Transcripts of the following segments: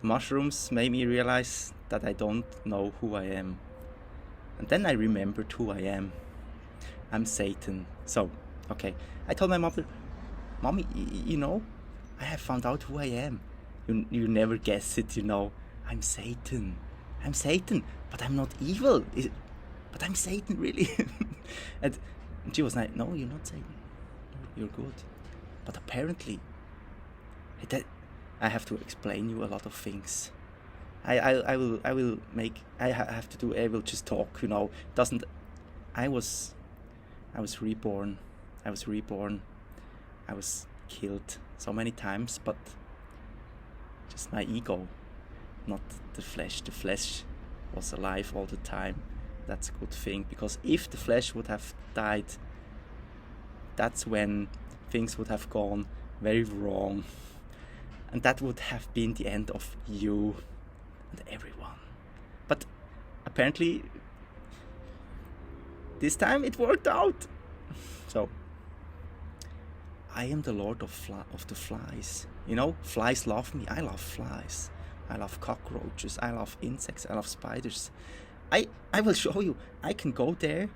The mushrooms made me realize that I don't know who I am. And then I remembered who I am. I'm Satan. So, okay. I told my mother, Mommy, I have found out who I am. You never guess it, I'm Satan. I'm Satan, but I'm not evil. But I'm Satan, really. And she was like, no, you're not Satan. You're good. But apparently, I have to explain you a lot of things. I will just talk, I was reborn. I was killed so many times, but just my ego, not the flesh. The flesh was alive all the time. That's a good thing, because if the flesh would have died, that's when things would have gone very wrong, and that would have been the end of you and everyone. But apparently this time it worked out. So I am the Lord of the flies. Flies love me. I love flies. I love cockroaches. I love insects. I love spiders. I will show you. I can go there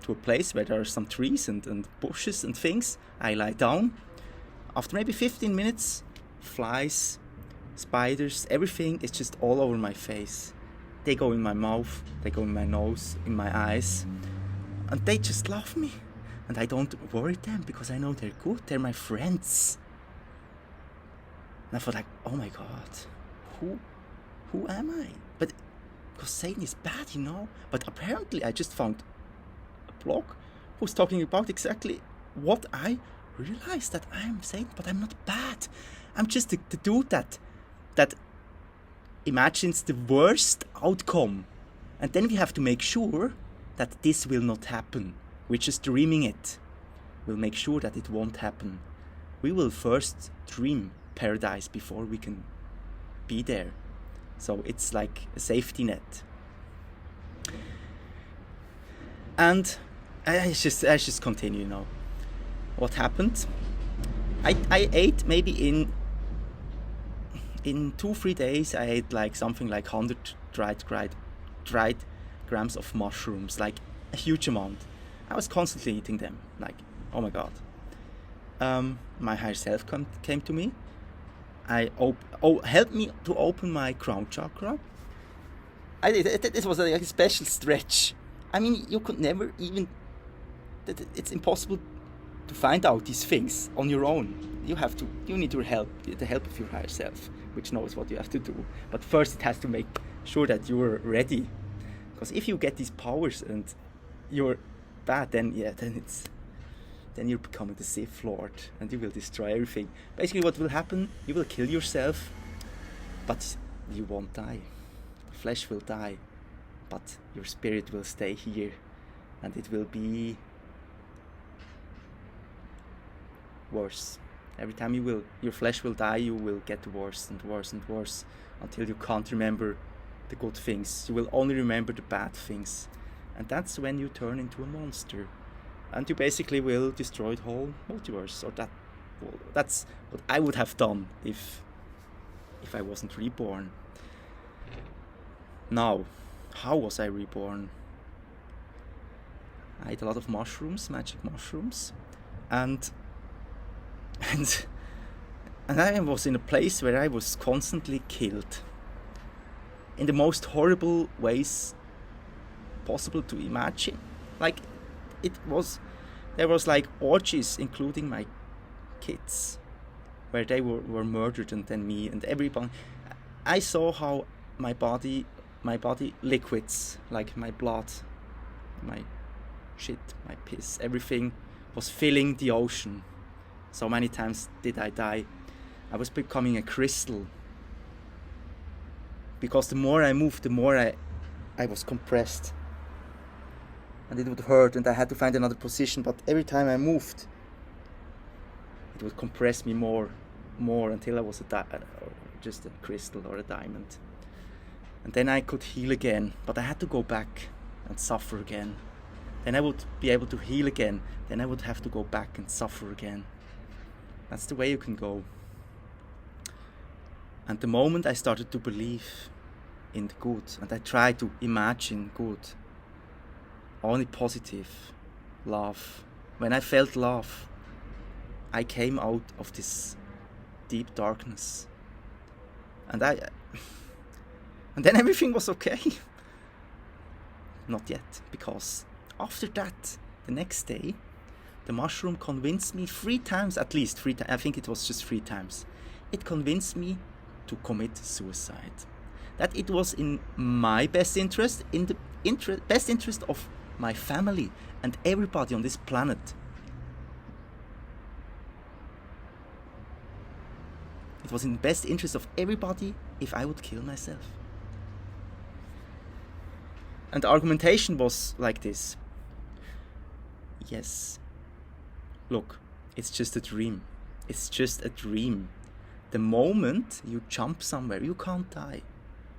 to a place where there are some trees and bushes and things. I lie down. After maybe 15 minutes, flies, spiders, everything is just all over my face. They go in my mouth, they go in my nose, in my eyes, and they just love me. And I don't worry them, because I know they're good. They're my friends. And I thought, like, oh my God, who am I? But because Satan is bad, But apparently I just found a blog who's talking about exactly what I realized, that I'm Satan, but I'm not bad. I'm just the dude that imagines the worst outcome. And then we have to make sure that this will not happen. We're just dreaming it. We'll make sure that it won't happen. We will first dream paradise before we can be there. So it's like a safety net. And I just continue now. What happened? I ate maybe in 2-3 days. I ate like something like 100 dried grams of mushrooms, like a huge amount. I was constantly eating them, like, oh my God. My higher self came to me. Helped me to open my crown chakra. It was a special stretch. I mean, you could never even. It's impossible to find out these things on your own. You need the help of your higher self, which knows what you have to do. But first, it has to make sure that you're ready. Because if you get these powers and you're bad, then you're becoming the Sith Lord and you will destroy everything. Basically, what will happen? You will kill yourself, but you won't die. The flesh will die, but your spirit will stay here, and it will be worse. Every time your flesh will die, you will get worse and worse and worse until you can't remember the good things. You will only remember the bad things, and that's when you turn into a monster. And you basically will destroy the whole multiverse. Or that's what I would have done if I wasn't reborn. Now, how was I reborn? I ate a lot of mushrooms, magic mushrooms, and I was in a place where I was constantly killed in the most horrible ways possible to imagine. Like, there was like orgies, including my kids, where they were murdered, and then me and everyone. I saw how my body liquids, like my blood, my shit, my piss, everything was filling the ocean. So many times did I die. I was becoming a crystal, because the more I moved, the more I was compressed. And it would hurt, and I had to find another position. But every time I moved, it would compress me more, until I was just a crystal or a diamond. And then I could heal again, but I had to go back and suffer again. Then I would be able to heal again. Then I would have to go back and suffer again. That's the way you can go. And the moment I started to believe in the good, and I tried to imagine good, only positive, love. When I felt love, I came out of this deep darkness. And then everything was okay. Not yet, because after that, the next day, the mushroom convinced me 3 times, at least 3 times, I think it was just 3 times. It convinced me to commit suicide. That it was in my best interest, in the best interest of my family and everybody on this planet. It was in the best interest of everybody if I would kill myself. And the argumentation was like this. Yes, look, it's just a dream. It's just a dream. The moment you jump somewhere, you can't die.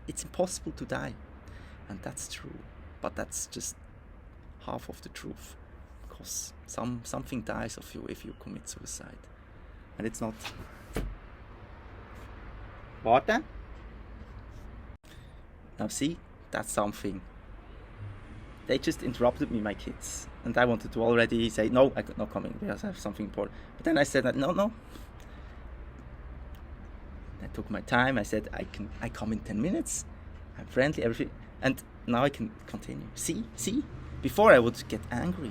It's impossible to die. And that's true. But that's just half of the truth. Because something dies of you if you commit suicide. And it's not... Water? Now see, that's something. They just interrupted me, my kids. And I wanted to already say, no, I'm not coming because I have something important. But then I said, no. I took my time. I said, I come in 10 minutes. I'm friendly, everything. And now I can continue. See? Before I would get angry,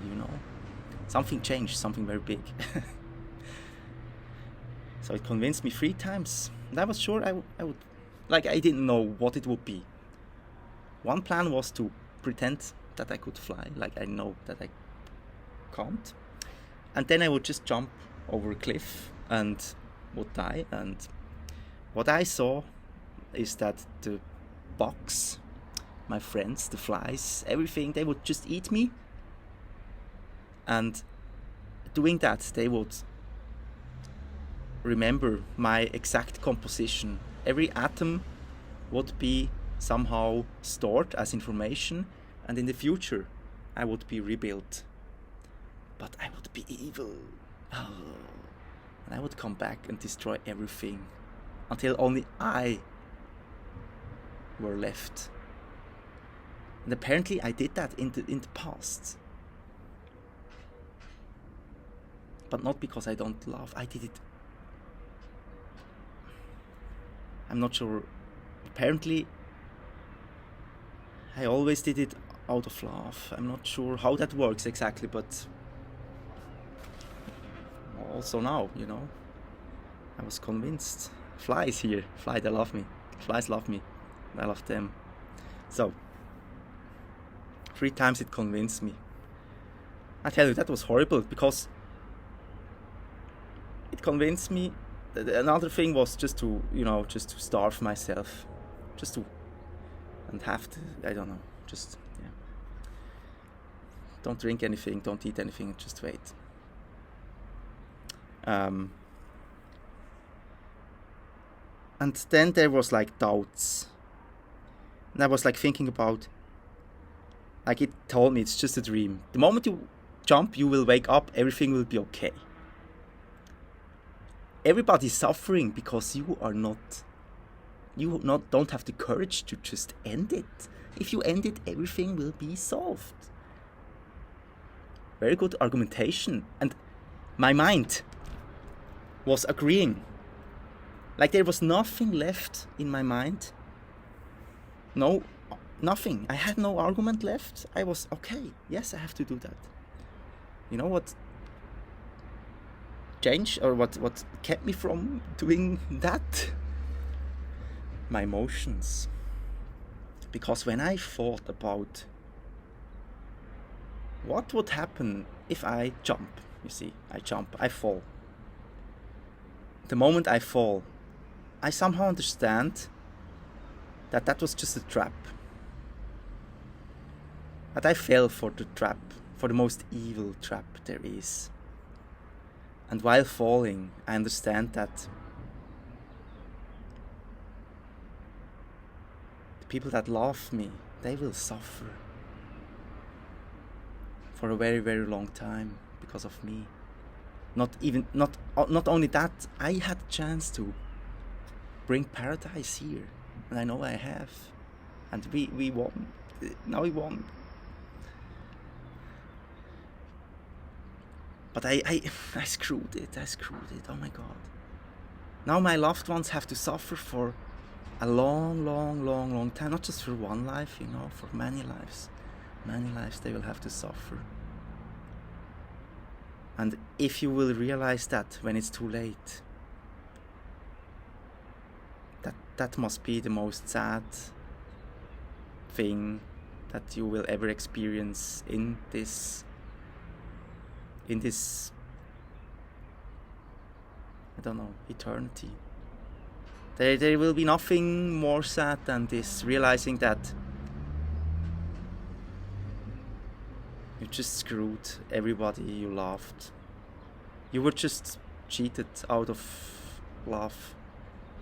Something changed, something very big. So it convinced me 3 times. And I was sure I would, I didn't know what it would be. One plan was to pretend that I could fly, I know that I can't. And then I would just jump over a cliff and would die. And what I saw is that the bugs, my friends, the flies, everything, they would just eat me. And doing that, they would remember my exact composition. Every atom would be somehow stored as information, and in the future I would be rebuilt. But I would be evil. And I would come back and destroy everything until only I were left. And apparently I did that in the past. But not because I don't love. I did it. I'm not sure. Apparently I always did it out of love. I'm not sure how that works exactly, but also now, I was convinced. Flies here. They love me. Flies love me. I love them. So, 3 times it convinced me. I tell you, that was horrible, because it convinced me. Another thing was just to starve myself. And have to, I don't know, don't drink anything, don't eat anything, just wait. And then there was doubts. And I was thinking about, it told me it's just a dream. The moment you jump, you will wake up, everything will be okay. Everybody's suffering because you don't have the courage to just end it. If you end it, everything will be solved. Very good argumentation. And my mind was agreeing. There was nothing left in my mind. No, nothing. I had no argument left. I was okay. Yes, I have to do that. You know what changed, or what kept me from doing that? My emotions. Because when I thought about what would happen if I jump, I fall. The moment I fall, I somehow understand that was just a trap. That I fell for the trap, for the most evil trap there is. And while falling, I understand that the people that love me, they will suffer for a very, very long time because of me. Not only that, I had a chance to bring paradise here. And I know I have. And we won. Now we won. But I screwed it. Oh my God. Now my loved ones have to suffer for a long time. Not just for one life, for many lives. Many lives they will have to suffer. And if you will realize that when it's too late, that must be the most sad thing that you will ever experience in this I don't know, eternity. There will be nothing more sad than this, realizing that you just screwed everybody you loved. You were just cheated out of love.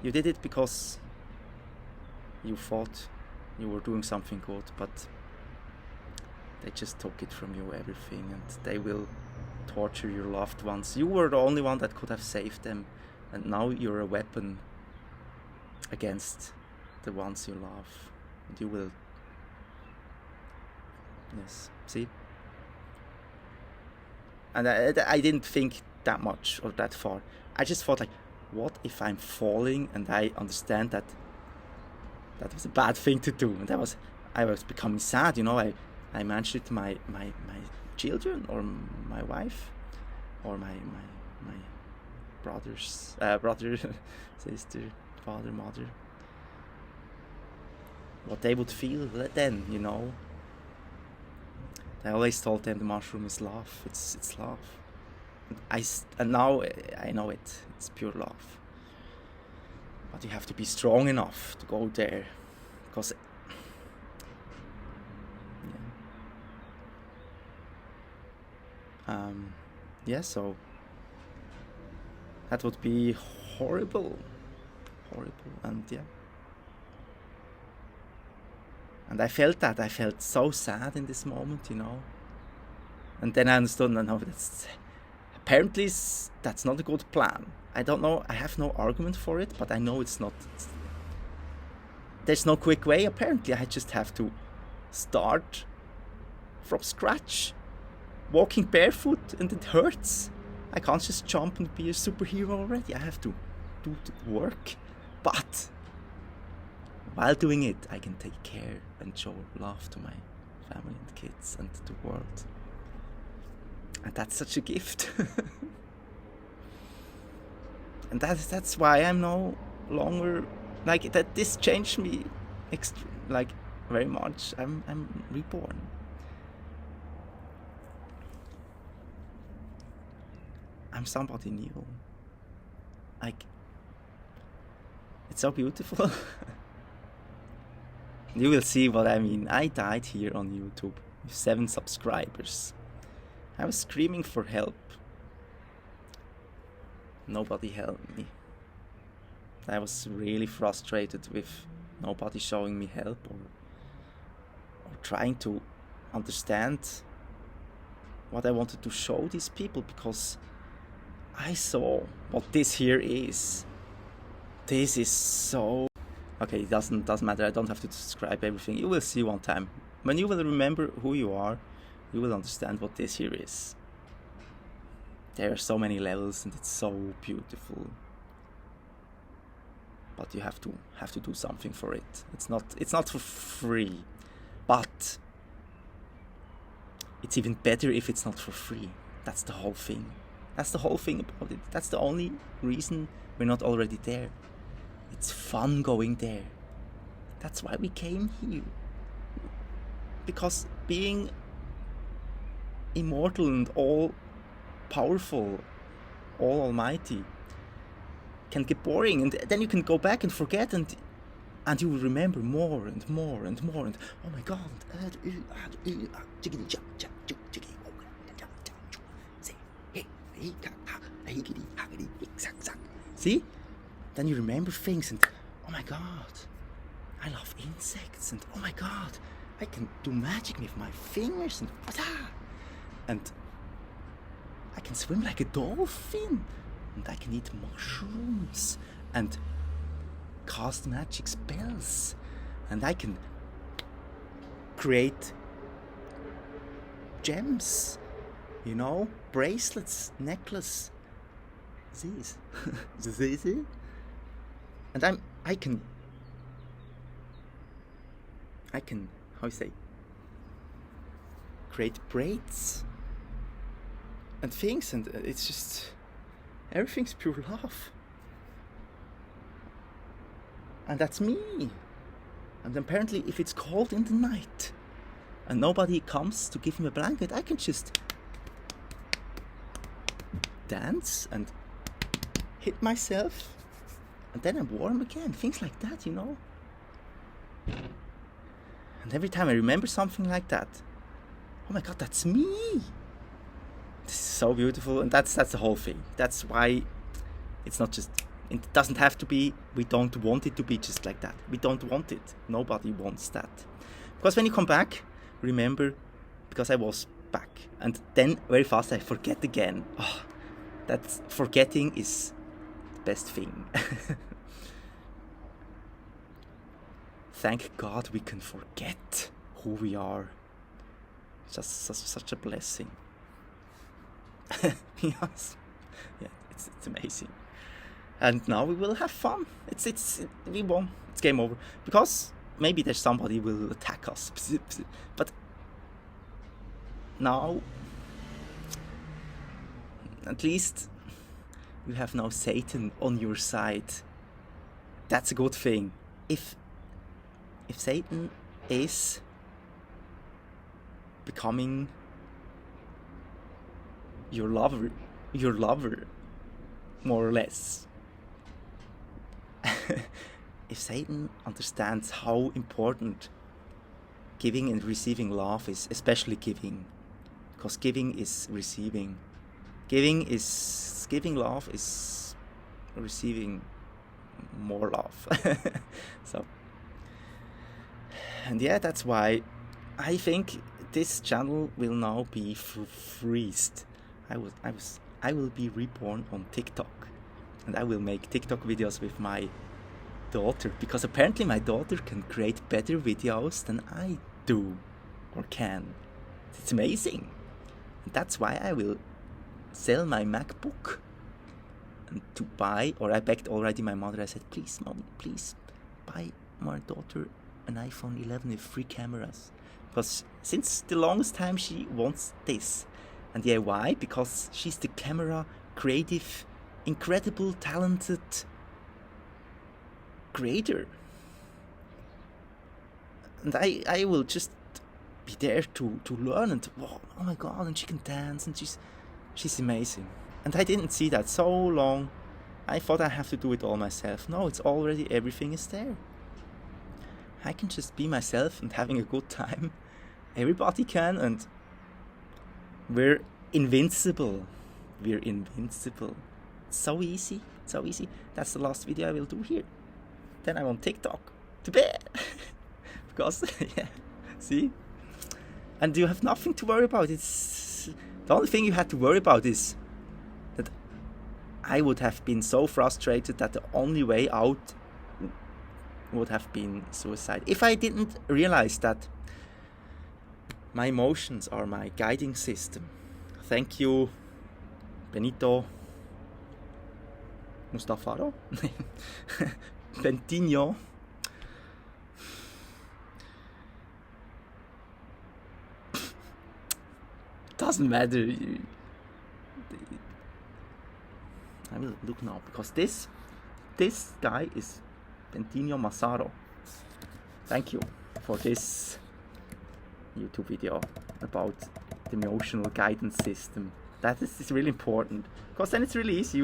You did it because you thought you were doing something good, but they just took it from you, everything, and they will torture your loved ones. You were the only one that could have saved them, and now you're a weapon against the ones you love. And you will... Yes, see? And I didn't think that much or that far. I just thought, like, what if I'm falling and I understand that that was a bad thing to do? And I was becoming sad, I mentioned it to my children or my wife or my brothers, brother, sister, father, mother. What they would feel then, I always told them the mushroom is love. It's love. And now I know it. It's pure love. But you have to be strong enough to go there, because so that would be horrible, and and I felt so sad in this moment, and then I understood, no, apparently that's not a good plan. I don't know, I have no argument for it, but I know there's no quick way. Apparently I just have to start from scratch, walking barefoot, and it hurts. I can't just jump and be a superhero already. I have to do the work, but while doing it, I can take care and show love to my family and kids and the world. And that's such a gift. And that's why I'm no longer like that. This changed me, very much. I'm reborn. I'm somebody new. It's so beautiful. You will see what I mean. I died here on YouTube with 7 subscribers. I was screaming for help. Nobody helped me. I was really frustrated with nobody showing me help or trying to understand what I wanted to show these people, because I saw what this here is. This is so... Okay, it doesn't matter. I don't have to describe everything. You will see one time. When you will remember who you are, you will understand what this here is. There are so many levels and it's so beautiful. But you have to do something for it. It's not for free. But it's even better if it's not for free. That's the whole thing. That's the whole thing about it. That's the only reason we're not already there. It's fun going there. That's why we came here. Because being immortal and all powerful, all almighty, can get boring, and then you can go back and forget, and you will remember more and more and more, and oh my God, see? Then you remember things, and oh my God, I love insects, and oh my God, I can do magic with my fingers, and I can swim like a dolphin, and I can eat mushrooms, and cast magic spells, and I can create gems, bracelets, necklace. These. And I can how you say, create braids and things, and it's just everything's pure love. And that's me. And apparently, if it's cold in the night and nobody comes to give me a blanket, I can just dance and hit myself, and then I'm warm again. Things like that, And every time I remember something like that, oh my God, that's me. This is so beautiful, and that's the whole thing. That's why it's not just. It doesn't have to be. We don't want it to be just like that. We don't want it. Nobody wants that. Because when you come back, remember, because I was back, and then very fast I forget again. Oh, that's forgetting is the best thing. Thank God we can forget who we are. Just such a blessing. Yes. Yeah, it's amazing. And now we will have fun. We won. It's game over. Because maybe there's somebody will attack us. But now, at least you have now Satan on your side. That's a good thing. If Satan is becoming your lover, more or less. If Satan understands how important giving and receiving love is, especially giving, because giving is receiving. Giving love is receiving more love. So, and yeah, that's why I think this channel will now be freezed. I will be reborn on TikTok, and I will make TikTok videos with my daughter, because apparently my daughter can create better videos than I do or can. It's amazing. And that's why I will sell my MacBook and to buy, or I begged already my mother, I said, please mommy, please buy my daughter an iPhone 11 with 3 cameras, because since the longest time she wants this. And yeah, why? Because she's the camera creative, incredible, talented creator. And I will just be there to learn, and oh my God, and she can dance, and she's amazing. And I didn't see that so long. I thought I have to do it all myself. No, it's already, everything is there. I can just be myself and having a good time. Everybody can, and we're invincible. We're invincible. It's so easy. So easy. That's the last video I will do here. Then I'm on TikTok. To bed. Because, yeah, see? And you have nothing to worry about. It's the only thing you had to worry about is that I would have been so frustrated that the only way out would have been suicide. If I didn't realize that my emotions are my guiding system. Thank you, Benito Mustafaro? Bentinho. Doesn't matter. I will look now, because this guy is Bentinho Massaro. Thank you for this YouTube video about the emotional guidance system. That is really important, because then it's really easy,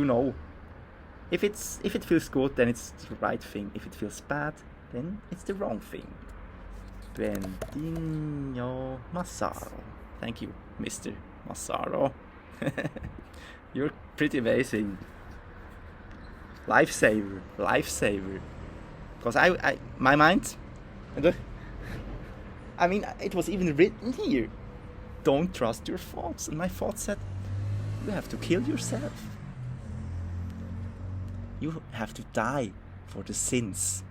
If it feels good, then it's the right thing. If it feels bad, then it's the wrong thing. Bentinho Massaro. Thank you, Mr. Massaro. You're pretty amazing. Lifesaver. Because my mind, I mean, it was even written here. Don't trust your thoughts. And my thoughts said, you have to kill yourself. You have to die for the sins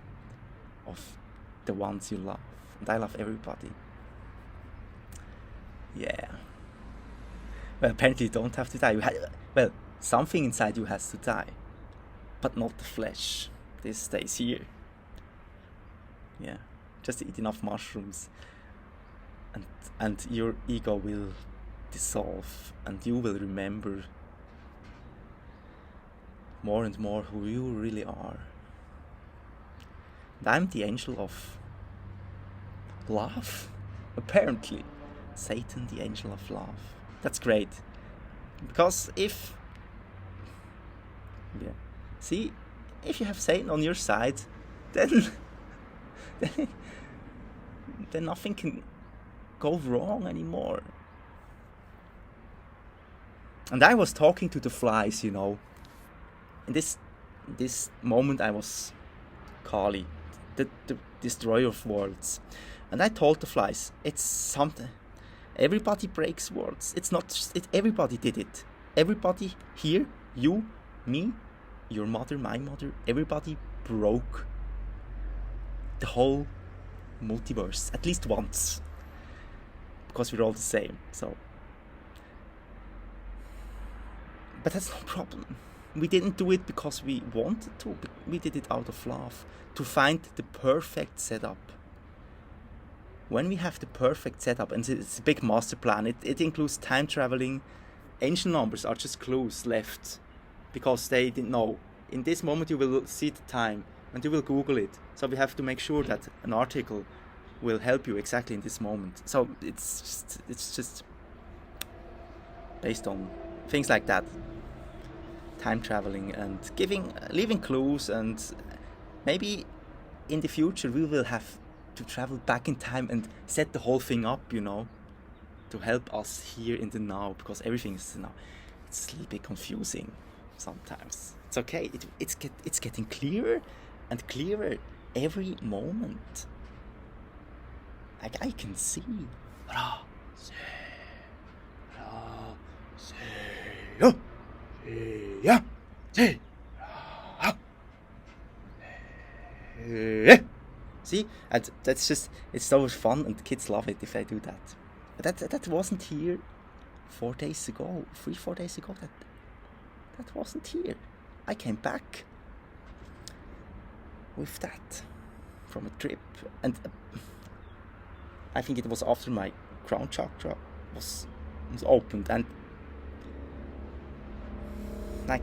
of the ones you love. And I love everybody. Yeah. Well, apparently you don't have to die. Well, something inside you has to die, but not the flesh. This stays here. Yeah. Just eat enough mushrooms, and your ego will dissolve, and you will remember more and more who you really are. And I'm the angel of love, apparently. Satan, the angel of love. That's great. Because if you have Satan on your side, then then nothing can go wrong anymore. And I was talking to the flies, In this moment I was Kali, the destroyer of worlds. And I told the flies, it's something. Everybody breaks worlds. It's not just everybody did it. Everybody here, you, me, your mother, my mother, everybody broke the whole multiverse at least once, because we're all the same. So, but that's no problem. We didn't do it because we wanted to. We did it out of love, to find the perfect setup. When we have the perfect setup, and it's a big master plan, it includes time traveling. Ancient numbers are just clues left, because they didn't know. In this moment you will see the time, and you will Google it. So we have to make sure that an article will help you exactly in this moment. So it's just based on things like that. Time traveling and leaving clues, and maybe in the future we will have to travel back in time and set the whole thing up, to help us here in the now, because everything is now. It's a little bit confusing sometimes. It's okay. It's getting clearer and clearer every moment. I can see. See, and that's just, it's so much fun, and the kids love it if I do that. But that wasn't here 4 days ago, 3-4 days ago. That wasn't here. I came back with that from a trip, and I think it was after my crown chakra was opened, and I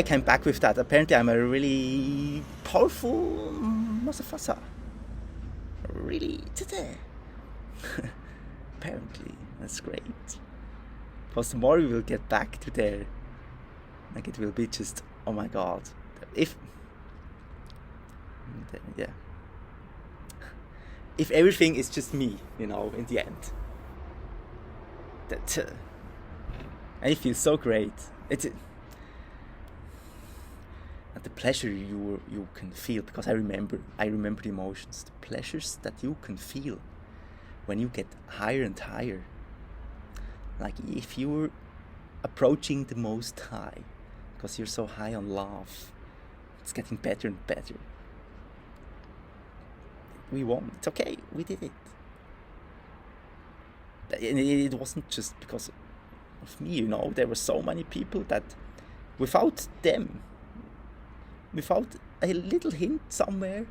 came back with that. Apparently I'm a really powerful Masafasa. Really, today. Apparently, that's great. Because the more we will get back to there, like, it will be just, oh my god. If everything is just me, in the end. And it feels so great. And the pleasure you can feel, because I remember the emotions, the pleasures that you can feel when you get higher and higher. Like if you're approaching the most high, because you're so high on love, it's getting better and better. We won. It's okay. We did it. And it wasn't just because of me, There were so many people that without them, without a little hint somewhere,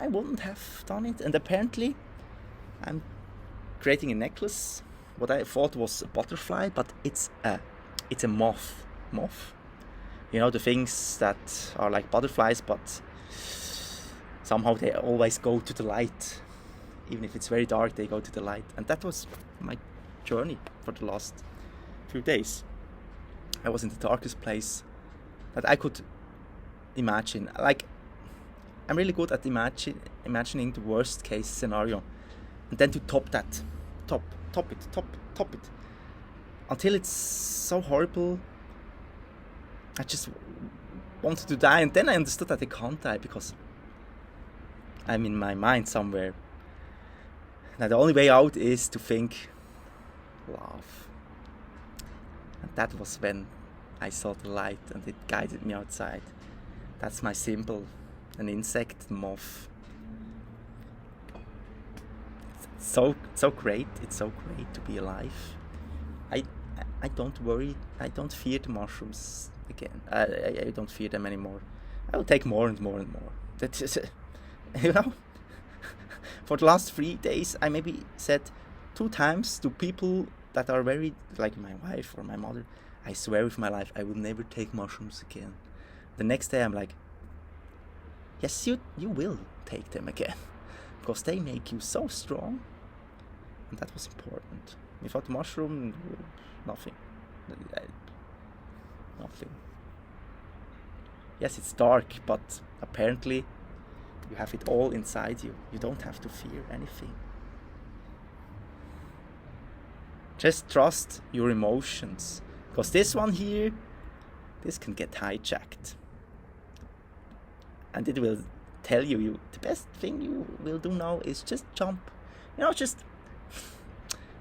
I wouldn't have done it. And apparently I'm creating a necklace, what I thought was a butterfly, but it's a moth. The things that are like butterflies, but somehow they always go to the light. Even if it's very dark, they go to the light. And that was my journey for the last few days. I was in the darkest place that I could imagine. Like, I'm really good at imagining the worst case scenario, and then to top that, top it, until it's so horrible. I just wanted to die, and then I understood that I can't die because I'm in my mind somewhere. Now the only way out is to think love, and that was when I saw the light and it guided me outside. That's my symbol. an insect, moth. So great. It's so great to be alive. I I don't worry. I don't fear the mushrooms again. I don't fear them anymore. I will take more and more and more. That is, you know, for the last 3 days, I maybe said 2 times to people that are very like my wife or my mother. I swear with my life, I will never take mushrooms again. The next day, I'm like, yes, you will take them again, because they make you so strong, and that was important. Without mushroom, nothing. Nothing. Yes, it's dark, but apparently you have it all inside you. You don't have to fear anything. Just trust your emotions, because this one here, this can get hijacked, and it will tell you the best thing you will do now is just jump. Just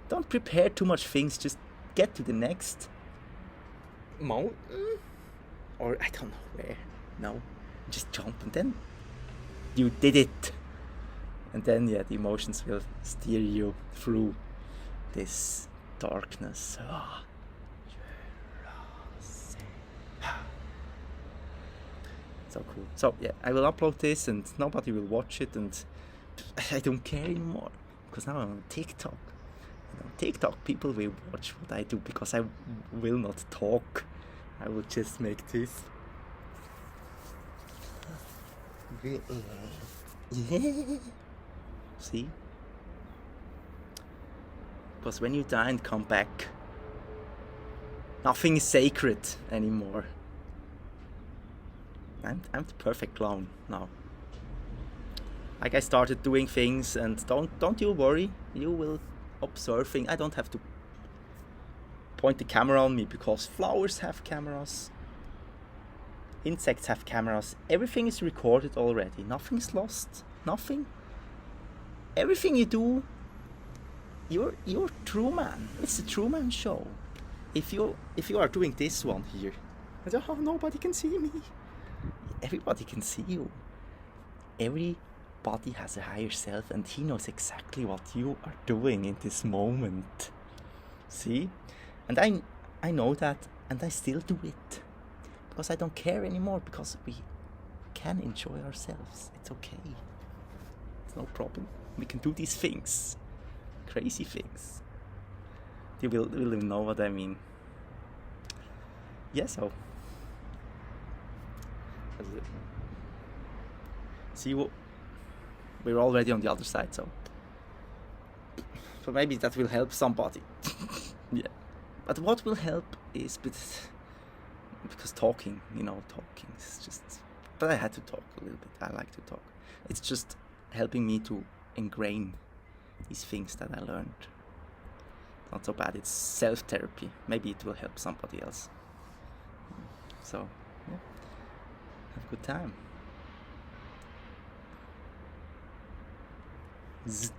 don't prepare too much things. Just get to the next mountain, or I don't know where. No, just jump, and then you did it. And then the emotions will steer you through this darkness. So cool. So yeah, I will upload this and nobody will watch it, and I don't care anymore, because now I'm on TikTok. And on TikTok people will watch what I do, because I will not talk. I will just make this. Yeah. See? Because when you die and come back, nothing is sacred anymore. I'm the perfect clown now. Like, I started doing things, and don't you worry, you will observing. I don't have to point the camera on me, because flowers have cameras, insects have cameras, everything is recorded already, nothing is lost, nothing. Everything you do, you're Truman. It's a Truman show. If you are doing this one here, nobody can see me. Everybody can see you. Everybody has a higher self, and he knows exactly what you are doing in this moment. See? And I know that, and I still do it, because I don't care anymore, because we can enjoy ourselves. It's okay. It's no problem. We can do these things, crazy things. You will know what I mean. Yeah, so see, we're already on the other side, so maybe that will help somebody. Yeah, but what will help is because talking is just. But I had to talk a little bit. I like to talk. It's just helping me to ingrain these things that I learned. Not so bad. It's self-therapy. Maybe it will help somebody else. So, yeah. Have a good time. Zzz.